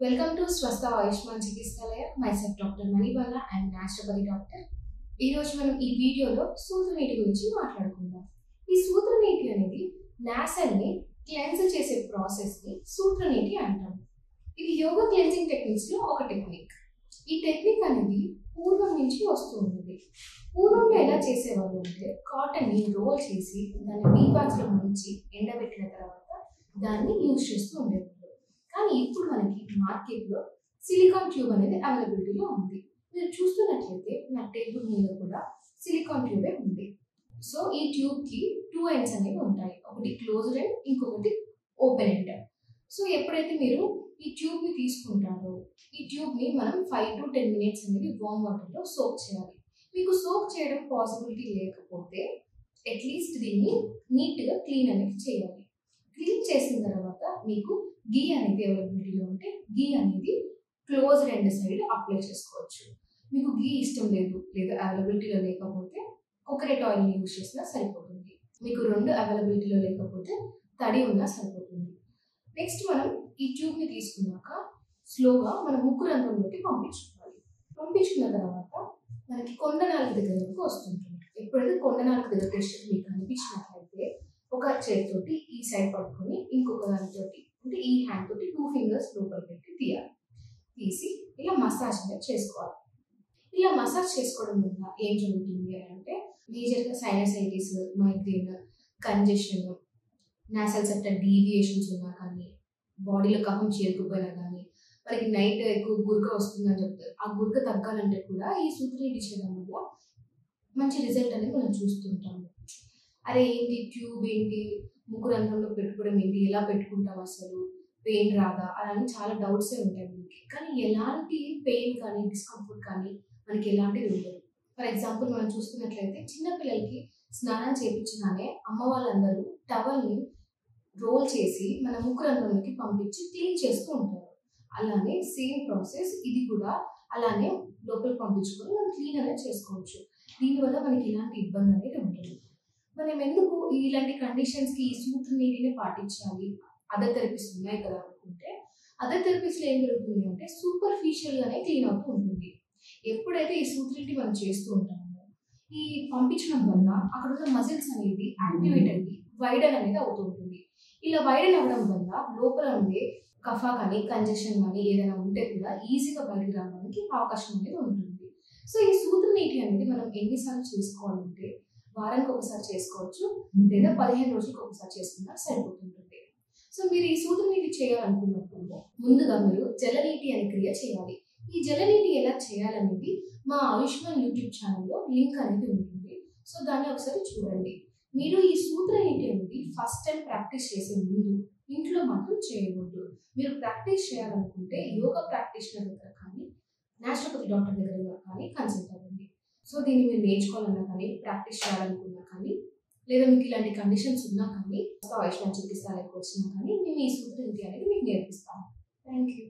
Welcome to Swasth Ayushman Chikitsalaya. Myself doctor Manibala and naturopathy doctor. ఈ రోజు మనం ఈ వీడియోలో సూత్రనీటి గురించి మాట్లాడుకుందాం. ఈ సూత్రనీటి అనేది నాసల్ ని క్లెన్స్ చేసే ప్రాసెస్ ని సూత్రనీటి అంటాం. ఇది యోగా క్లెన్సింగ్ టెక్నిక్స్ లో ఒక టెక్నిక్. ఈ టెక్నిక్ అనేది పూర్వం నుంచి వస్తూ ఉంది. పూర్వంలో ఎలా చేసేవాళ్ళు అంటే కాటన్ ని రోల్ చేసి దాన్ని బీపాక్స్ లో ముంచి ఎండబెట్టిన తర్వాత దాన్ని యూజ్ చేస్తూ ఉండేవాళ్ళు. కానీ ఇప్పుడు మనకి మార్కెట్లో సిలికాన్ ట్యూబ్ అనేది అవైలబిలిటీలో ఉంది. మీరు చూస్తున్నట్లయితే నా టేబుల్ మీద కూడా సిలికాన్ ట్యూబే ఉంది. సో ఈ ట్యూబ్ కి 2 ఎండ్స్ అనేవి ఉంటాయి. ఒకటి క్లోజ్డ్ ఎండ్, ఇంకొకటి ఓపెన్ ఎండ్. సో ఎప్పుడైతే మీరు ఈ ట్యూబ్ ని తీసుకుంటారో ఈ ట్యూబ్ ని మనం 5 to 10 minutes అనేది వార్మ్ వాటర్ లో సోక్ చేయాలి. మీకు సోక్ చేయడం పాసిబిలిటీ లేకపోతే అట్లీస్ట్ దీన్ని నీట్ గా క్లీన్ అనేది చేయాలి. క్లీన్ చేసిన తర్వాత మీకు గీ అనేది అవైలబిలిటీలో ఉంటే గీ అనేది క్లోజ్డ్ ఎండ్ సైడ్ అప్లై చేసుకోవచ్చు. మీకు గీ ఇష్టం లేదు లేదా అవైలబిలిటీలో లేకపోతే కోకోనట్ ఆయిల్ యూజ్ చేసినా సరిపోతుంది. మీకు 2 అవైలబిలిటీలో లేకపోతే తడి ఉన్నా సరిపోతుంది. నెక్స్ట్ మనం ఈ ట్యూబ్ ని తీసుకున్నాక స్లోగా మనం ముక్కు రంధ్రంలోకి పంపించుకోవాలి. పంపించుకున్న తర్వాత మనకి కొండనాలుగు దగ్గర వరకు వస్తుంటుంది. ఎప్పుడైతే కొండనాలుగు దగ్గర టెస్ట్ మీకు అనిపించినట్లయితే ఒక చేతితోటి ఈ సైడ్ పట్టుకొని ఇంకొక దానితోటి అంటే ఈ హ్యాండ్ తోటి 2 ఫింగర్స్ లోపల పెట్టి తీయాలి. తీసి ఇలా మసాజ్ చేసుకోవాలి. ఇలా మసాజ్ చేసుకోవడం వల్ల ఏం జరుగుతుంది అంటే మేజర్గా sinusitis, migraine, congestion, nasal septal deviations ఉన్నా కానీ, బాడీలో కఫం చేరుకుపోయినా కానీ, మనకి నైట్ ఎక్కువ గురక వస్తుందని చెప్తారు. ఆ గురక తగ్గాలంటే కూడా ఈ సూత్రనీటి చేయడం వల్ల మంచి రిజల్ట్ అనేది మనం చూస్తుంటాము. అరే ఏంటి ట్యూబ్ ఏంటి, ముక్కు రంధ్రంలో పెట్టుకోవడం ఏంటి, ఎలా పెట్టుకుంటాం, అసలు పెయిన్ రాదా అలాని చాలా డౌట్సే ఉంటాయి మనకి. కానీ ఎలాంటి పెయిన్ కానీ డిస్కంఫర్ట్ కానీ మనకి ఎలాంటిది ఉండదు. ఫర్ ఎగ్జాంపుల్ మనం చూస్తున్నట్లయితే చిన్నపిల్లలకి స్నానం చేయించగానే అమ్మ వాళ్ళందరూ టవల్ని రోల్ చేసి మన ముక్కు రంధ్రంలోకి పంపించి క్లీన్ చేస్తూ ఉంటారు. అలానే సేమ్ ప్రాసెస్ ఇది కూడా అలానే లోపలికి పంపించుకొని మనం క్లీన్ అనేది చేసుకోవచ్చు. దీనివల్ల మనకి ఎలాంటి ఇబ్బంది అనేది ఉండదు. మనం ఎందుకు ఇలాంటి కండిషన్స్కి ఈ సూత్రనీటిని పాటించాలి, అదర్ థెరపీస్ ఉన్నాయి కదా అనుకుంటే, అదర్ థెరపీస్లో ఏం జరుగుతుంది అంటే సూపర్ఫిషియల్గానే క్లీన్ అవుతూ ఉంటుంది. ఎప్పుడైతే ఈ సూత్రనీటి మనం చేస్తూ ఉంటామో ఈ పంపించడం వల్ల అక్కడ ఉన్న మజిల్స్ అనేది యాక్టివేట్ అయ్యి వైడన్ అనేది అవుతూ ఉంటుంది. ఇలా వైడన్ అవ్వడం వల్ల లోపల ఉండే కఫా కానీ కంజెషన్ కానీ ఏదైనా ఉంటే కూడా ఈజీగా బయటకు రావడానికి అవకాశం అనేది ఉంటుంది. సో ఈ సూత్రనీటి అనేది మనం ఎన్నిసార్లు చేసుకోవాలంటే వారానికి ఒకసారి చేసుకోవచ్చు, లేదా 15 రోజులకు ఒకసారి చేసుకున్నా సరిపోతుంటుంది. సో మీరు ఈ సూత్రనీటి చేయాలనుకున్నప్పుడు ముందుగా మీరు జలనీటి అనే క్రియ చేయాలి. ఈ జలనీటి ఎలా చేయాలనేది మా ఆయుష్మాన్ యూట్యూబ్ ఛానల్లో లింక్ అనేది ఉంటుంది. సో దాన్ని ఒకసారి చూడండి. మీరు ఈ సూత్రనీటి అనేది ఫస్ట్ టైం ప్రాక్టీస్ చేసే ముందు ఇంట్లో మాత్రం చేయకూడదు. మీరు ప్రాక్టీస్ చేయాలనుకుంటే యోగా ప్రాక్టీషనర్ దగ్గర కానీ న్యాచురోపతి డాక్టర్ దగ్గర కానీ కన్సల్ట్ అవ్వండి. సో దీన్ని మీరు నేర్చుకోవాలన్నా కానీ ప్రాక్టీస్ చేయాలనుకున్నా కానీ లేదా మీకు ఇలాంటి కండిషన్స్ ఉన్నా కానీ ఆయుష్మాన్ చికిత్సాలయకు వచ్చినా కానీ మేము ఈ సూత్రనీటి అనేది మీకు నేర్పిస్తాము. Thank you.